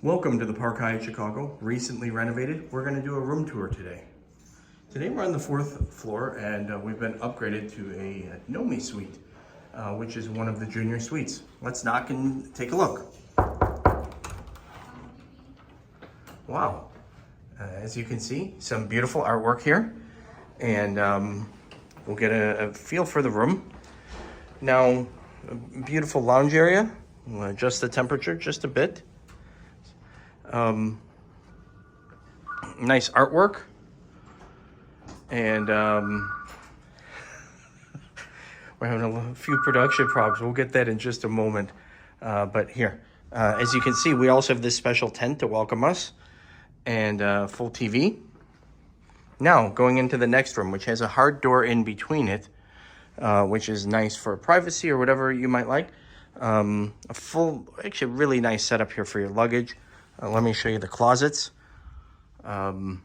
Welcome to the Park Hyatt Chicago, recently renovated. We're going to do a room tour today. Today we're on the 4th floor and we've been upgraded to a NoMi suite, which is one of the junior suites. Let's knock and take a look. Wow, as you can see, some beautiful artwork here, and we'll get a feel for the room. Now, a beautiful lounge area. We'll adjust the temperature just a bit. Nice artwork, and we're having a few production problems. We'll get that in just a moment. But here, as you can see, we also have this special tent to welcome us, and full TV. Now, going into the next room, which has a hard door in between it, which is nice for privacy or whatever you might like. A full, actually really nice setup here for your luggage. Let me show you the closets. I'm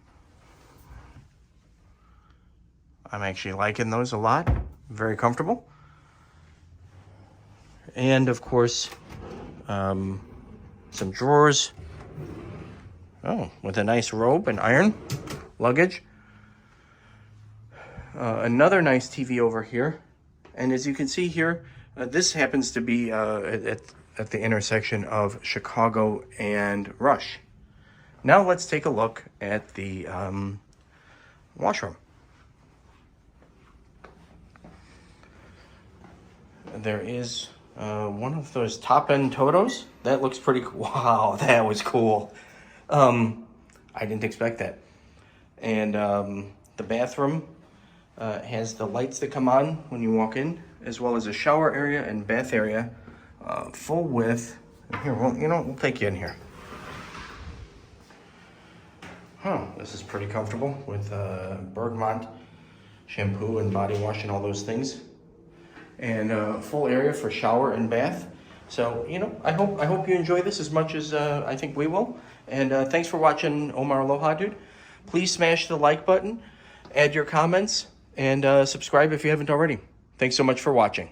actually liking those a lot. Very comfortable. And of course, some drawers. Oh, with a nice robe and iron. Luggage. Another nice TV over here. And as you can see here, this happens to be at the intersection of Chicago and Rush. Now let's take a look at the washroom. There is one of those top-end Totos. That looks pretty cool. Wow, that was cool. I didn't expect that. And the bathroom has the lights that come on when you walk in, as well as a shower area and bath area, full width. Here, well, we'll take you in here. This is pretty comfortable with Bergmont shampoo and body wash and all those things, and full area for shower and bath. So I hope you enjoy this as much as I think we will. And thanks for watching Omar Aloha Dude. Please smash the like button, add your comments, and subscribe if you haven't already. Thanks so much for watching.